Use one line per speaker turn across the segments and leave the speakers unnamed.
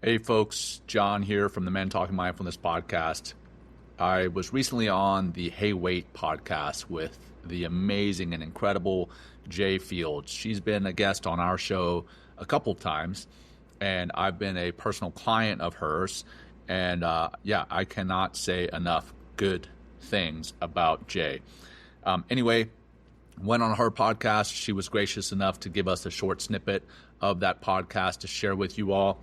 Hey folks, John here from the Men Talking Mindfulness podcast. I was recently on the Hey Wait podcast with the amazing and incredible Jay Fields. She's been a guest on our show a couple of times, and I've been a personal client of hers. And I cannot say enough good things about Jay. Anyway, went on her podcast. She was gracious enough to give us a short snippet of that podcast to share with you all.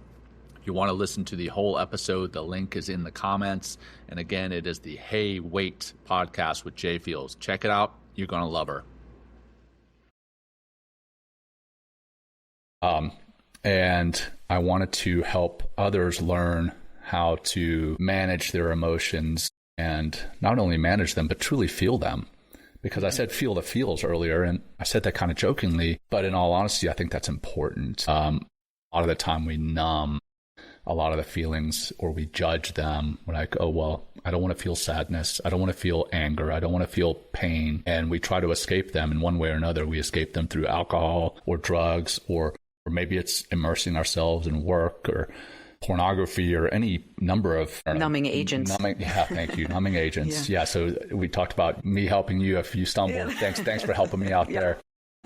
If you want to listen to the whole episode, the link is in the comments. And again, it is the Hey Wait podcast with Jay Fields. Check it out. You're going to love her. And I wanted to help others learn how to manage their emotions and not only manage them, but truly feel them. Because I said feel the feels earlier, and I said that kind of jokingly, but in all honesty, I think that's important. A lot of the time we numb a lot of the feelings, or we judge them. We're like, oh, well, I don't want to feel sadness. I don't want to feel anger. I don't want to feel pain. And we try to escape them in one way or another. We escape them through alcohol or drugs, or maybe it's immersing ourselves in work or pornography or any number of
numbing agents.
Thank you. Numbing agents. Yeah. So we talked about me helping you if you stumble. Yeah. Thanks for helping me out there.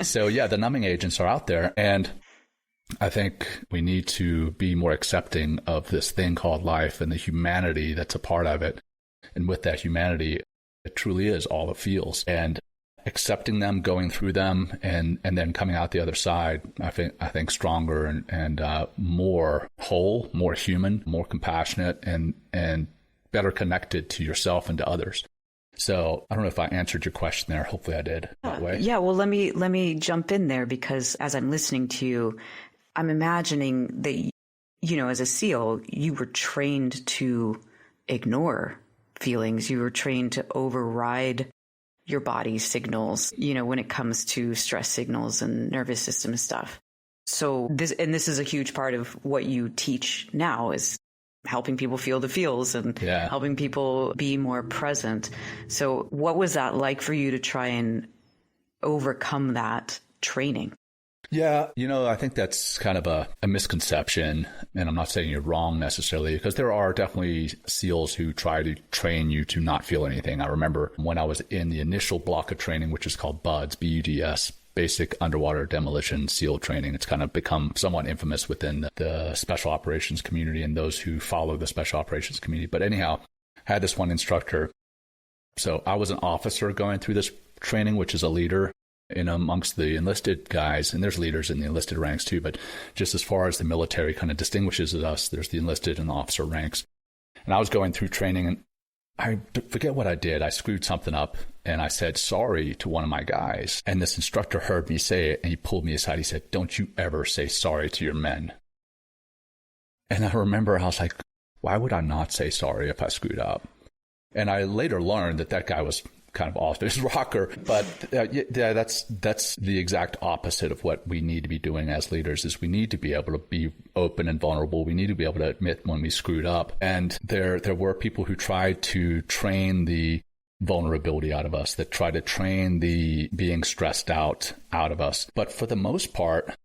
So the numbing agents are out there. And I think we need to be more accepting of this thing called life and the humanity that's a part of it. And with that humanity, it truly is all the feels. And accepting them, going through them, and then coming out the other side, I think stronger and more whole, more human, more compassionate, and better connected to yourself and to others. So I don't know if I answered your question there. Hopefully I did that way.
Yeah. Well, let me jump in there, because as I'm listening to you, I'm imagining that, as a SEAL, you were trained to ignore feelings. You were trained to override your body's signals, when it comes to stress signals and nervous system stuff. So this is a huge part of what you teach now, is helping people feel the feels and helping people be more present. So what was that like for you to try and overcome that training?
Yeah, I think that's kind of a misconception, and I'm not saying you're wrong necessarily, because there are definitely SEALs who try to train you to not feel anything. I remember when I was in the initial block of training, which is called BUDS, BUDS, Basic Underwater Demolition SEAL Training. It's kind of become somewhat infamous within the special operations community and those who follow the special operations community. But anyhow, I had this one instructor. So I was an officer going through this training, which is a leader in amongst the enlisted guys, and there's leaders in the enlisted ranks too, but just as far as the military kind of distinguishes us, there's the enlisted and the officer ranks. And I was going through training, and I forget what I did. I screwed something up, and I said sorry to one of my guys. And this instructor heard me say it, and he pulled me aside. He said, "Don't you ever say sorry to your men." And I remember I was like, why would I not say sorry if I screwed up? And I later learned that guy was kind of off his rocker, but that's the exact opposite of what we need to be doing as leaders. Is we need to be able to be open and vulnerable. We need to be able to admit when we screwed up. And there were people who tried to train the vulnerability out of us, that tried to train the being stressed out of us. But for the most part,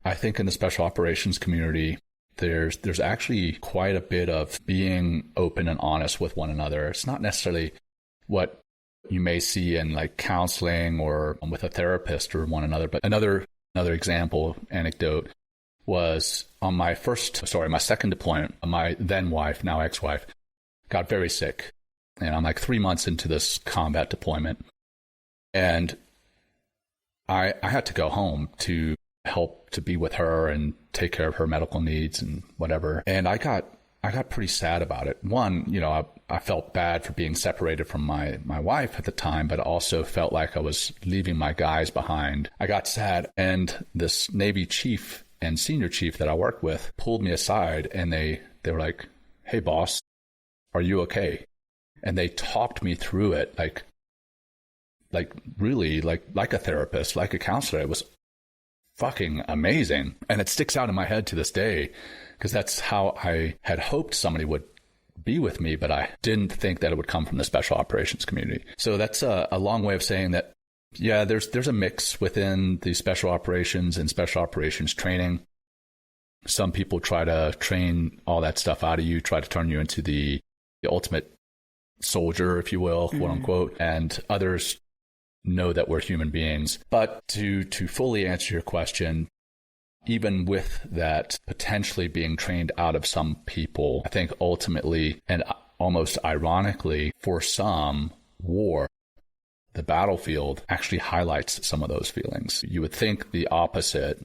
I think in the special operations community, there's actually quite a bit of being open and honest with one another. It's not necessarily what you may see in like counseling or with a therapist or one another. But another anecdote was on my second deployment, my then wife, now ex-wife, got very sick. And I'm like 3 months into this combat deployment. And I had to go home to help to be with her and take care of her medical needs and whatever. And I got pretty sad about it. One, I felt bad for being separated from my wife at the time, but also felt like I was leaving my guys behind. I got sad, and this Navy chief and senior chief that I worked with pulled me aside, and they were like, "Hey boss, are you okay?" And they talked me through it like really like a therapist, like a counselor. It was fucking amazing. And it sticks out in my head to this day, because that's how I had hoped somebody would be with me, but I didn't think that it would come from the special operations community. So that's a long way of saying that, yeah, there's a mix within the special operations and special operations training. Some people try to train all that stuff out of you, try to turn you into the ultimate soldier, if you will, quote unquote, and others know that we're human beings. But to fully answer your question, even with that potentially being trained out of some people, I think ultimately and almost ironically, for some, war, the battlefield actually highlights some of those feelings. You would think the opposite.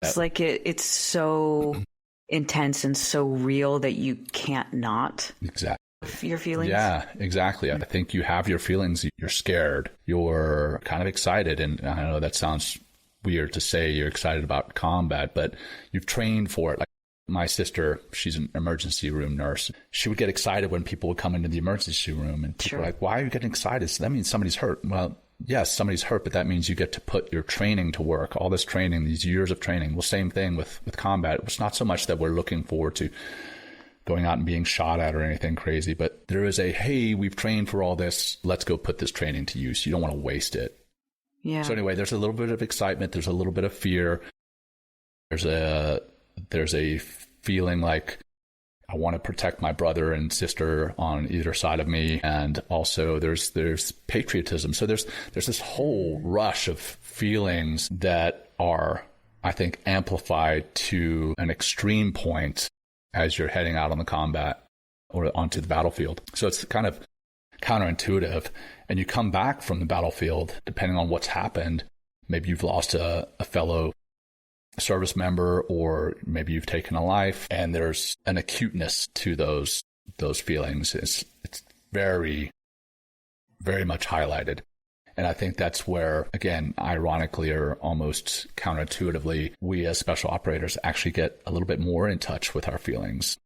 It's like it's so intense and so real that you can't not.
Exactly.
Your feelings?
Yeah, exactly. I think you have your feelings. You're scared. You're kind of excited. And I know that sounds weird to say you're excited about combat, but you've trained for it. Like my sister, she's an emergency room nurse. She would get excited when people would come into the emergency room and people were like, why are you getting excited? So that means somebody's hurt. Well, yes, somebody's hurt, but that means you get to put your training to work. All this training, these years of training. Well, same thing with combat. It's not so much that we're looking forward to going out and being shot at or anything crazy, but there is hey, we've trained for all this. Let's go put this training to use. You don't want to waste it.
Yeah.
So anyway, there's a little bit of excitement. There's a little bit of fear. There's a feeling like I want to protect my brother and sister on either side of me. And also there's patriotism. So there's this whole rush of feelings that are, I think, amplified to an extreme point as you're heading out on the combat or onto the battlefield. So it's kind of counterintuitive. And you come back from the battlefield, depending on what's happened. Maybe you've lost a fellow service member, or maybe you've taken a life, and there's an acuteness to those feelings. It's very, very much highlighted. And I think that's where, again, ironically or almost counterintuitively, we as special operators actually get a little bit more in touch with our feelings.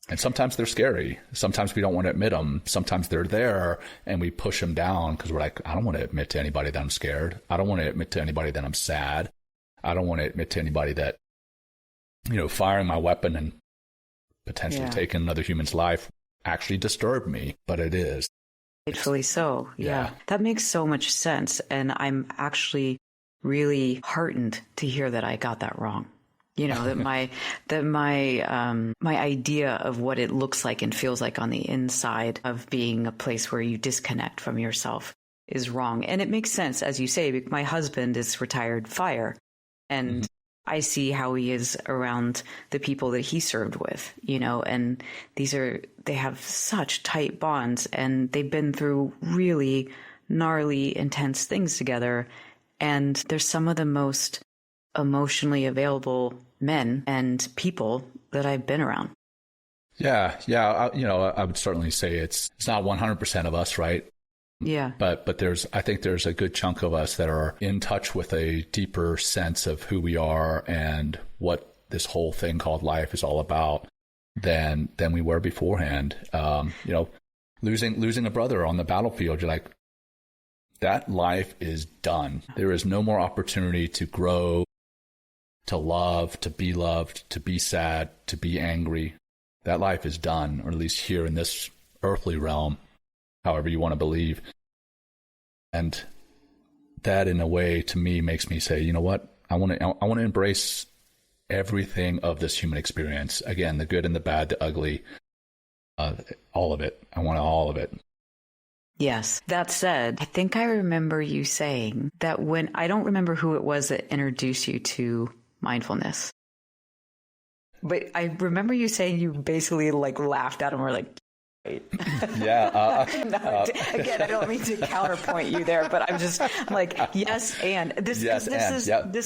And sometimes they're scary. Sometimes we don't want to admit them. Sometimes they're there and we push them down because we're like, I don't want to admit to anybody that I'm scared. I don't want to admit to anybody that I'm sad. I don't want to admit to anybody that, firing my weapon and potentially taking another human's life actually disturbed me, but it is.
Rightfully so. Yeah. That makes so much sense. And I'm actually really heartened to hear that I got that wrong. That my idea of what it looks like and feels like on the inside of being a place where you disconnect from yourself is wrong. And it makes sense, as you say, my husband is retired fire, and I see how he is around the people that he served with, and they have such tight bonds, and they've been through really gnarly, intense things together. And they're some of the most emotionally available men and people that I've been around.
Yeah. I would certainly say it's not 100% of us, right?
Yeah.
But I think there's a good chunk of us that are in touch with a deeper sense of who we are and what this whole thing called life is all about than we were beforehand. Losing a brother on the battlefield, you're like, that life is done. There is no more opportunity to grow, to love, to be loved, to be sad, to be angry. That life is done, or at least here in this earthly realm, however you want to believe. And that, in a way, to me, makes me say, you know what? I want to embrace everything of this human experience. Again, the good and the bad, the ugly, all of it. I want all of it.
Yes. That said, I think I remember you saying that I don't remember who it was that introduced you to mindfulness, but I remember you saying you basically laughed at him or
Yeah.
Again, I don't mean to counterpoint you there, but I'm like, yes, and this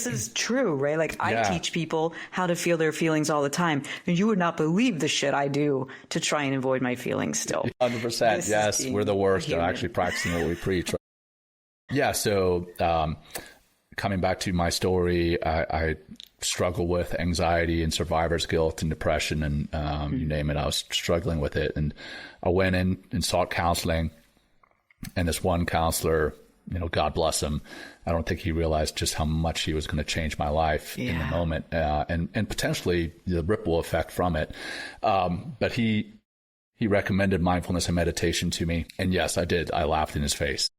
is true, right? I teach people how to feel their feelings all the time, and you would not believe the shit I do to try and avoid my feelings still.
100%. Yes, we're the worst at actually practicing what we preach. Right? Yeah. So coming back to my story, I struggle with anxiety and survivor's guilt and depression and you name it. I was struggling with it, and I went in and sought counseling. And this one counselor, God bless him, I don't think he realized just how much he was going to change my life in the moment, and potentially the ripple effect from it. But he recommended mindfulness and meditation to me, and yes, I did. I laughed in his face.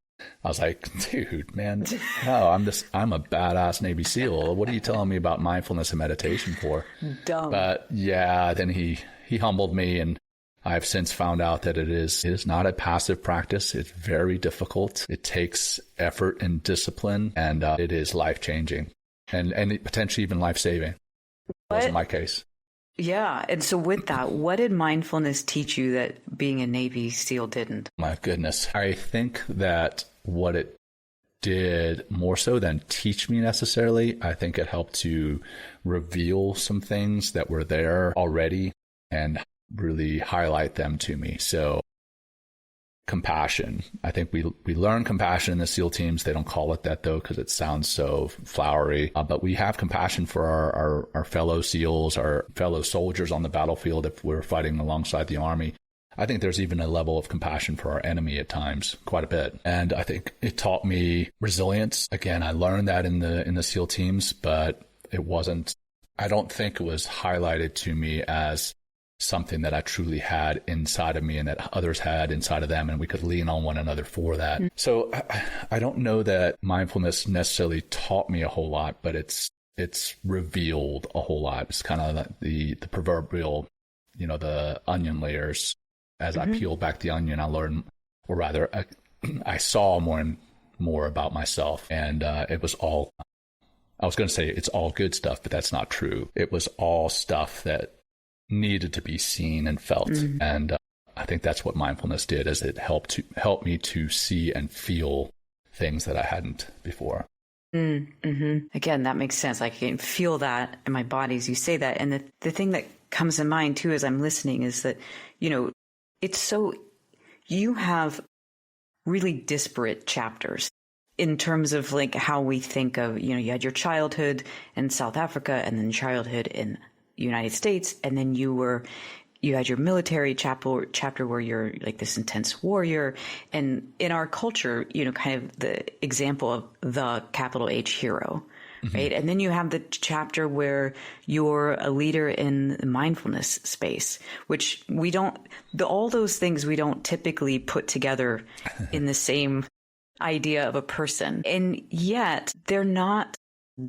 I was like, dude, man, no, I'm a badass Navy SEAL. What are you telling me about mindfulness and meditation for?
Dumb.
But yeah, then he humbled me, and I've since found out that it is not a passive practice. It's very difficult. It takes effort and discipline, and it is life-changing and potentially even life-saving. That was my case.
Yeah. And so with that, what did mindfulness teach you that being a Navy SEAL didn't?
My goodness. I think that what it did, more so than teach me necessarily, I think it helped to reveal some things that were there already and really highlight them to me. So compassion. I think we learn compassion in the SEAL teams. They don't call it that though, because it sounds so flowery. But we have compassion for our fellow SEALs, our fellow soldiers on the battlefield if we're fighting alongside the Army. I think there's even a level of compassion for our enemy at times, quite a bit. And I think it taught me resilience. Again, I learned that in the SEAL teams, but I don't think it was highlighted to me as something that I truly had inside of me and that others had inside of them, and we could lean on one another for that. Mm-hmm. So I don't know that mindfulness necessarily taught me a whole lot, but it's revealed a whole lot. It's kind of the proverbial, the onion layers. As I peeled back the onion, I learned, or rather, I saw more and more about myself, and it was all, I was going to say it's all good stuff, but that's not true. It was all stuff that needed to be seen and felt. Mm-hmm. And I think that's what mindfulness did, is it helped me to see and feel things that I hadn't before.
Mm-hmm. Again, that makes sense. I can feel that in my body as you say that. And the thing that comes to mind too, as I'm listening, is that, you have really disparate chapters in terms of like how we think of, you had your childhood in South Africa and then childhood in United States, and then you had your military chapter where you're like this intense warrior, and in our culture, kind of the example of the capital H hero, mm-hmm. right? And then you have the chapter where you're a leader in the mindfulness space, which all those things we don't typically put together in the same idea of a person, and yet they're not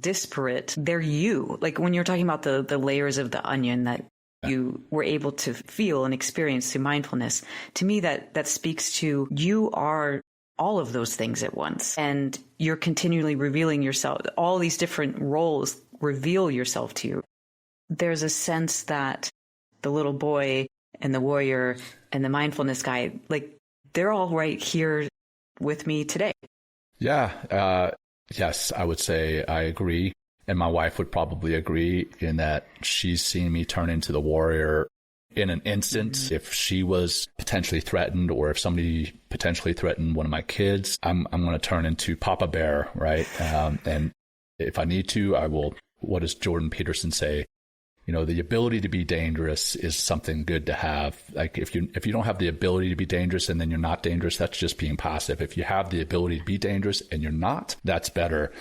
disparate. They're you. Like when you're talking about the layers of the onion that you were able to feel and experience through mindfulness, to me that speaks to you are all of those things at once, and you're continually revealing yourself. All these different roles reveal yourself to you. There's a sense that the little boy and the warrior and the mindfulness guy, like they're all right here with me today.
Yeah. Yes, I would say I agree. And my wife would probably agree in that she's seen me turn into the warrior in an instant. Mm-hmm. If she was potentially threatened, or if somebody potentially threatened one of my kids, I'm going to turn into Papa Bear, right? And if I need to, I will. What does Jordan Peterson say? The ability to be dangerous is something good to have. Like if you don't have the ability to be dangerous and then you're not dangerous, that's just being passive. If you have the ability to be dangerous and you're not, that's better.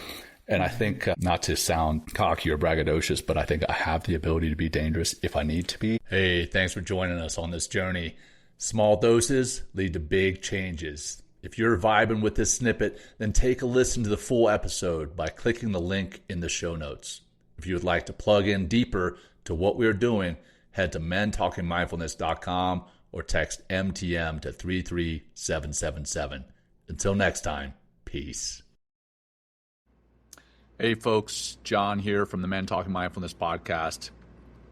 And I think, not to sound cocky or braggadocious, but I think I have the ability to be dangerous if I need to be. Hey, thanks for joining us on this journey. Small doses lead to big changes. If you're vibing with this snippet, then take a listen to the full episode by clicking the link in the show notes. If you would like to plug in deeper to what we're doing, head to mentalkingmindfulness.com or text MTM to 33777. Until next time, peace. Hey folks, John here from the Men Talking Mindfulness podcast.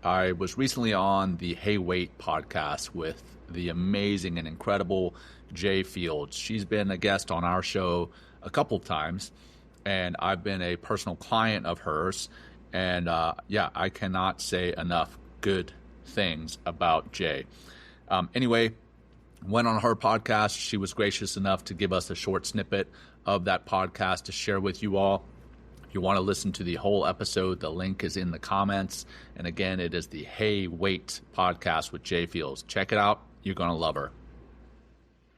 I was recently on the Hey Wait podcast with the amazing and incredible Jay Fields. She's been a guest on our show a couple times, and I've been a personal client of hers. And I cannot say enough good things about Jay. Anyway, went on her podcast. She was gracious enough to give us a short snippet of that podcast to share with you all. If you want to listen to the whole episode, the link is in the comments. And again, it is the Hey Wait podcast with Jay Fields. Check it out. You're going to love her.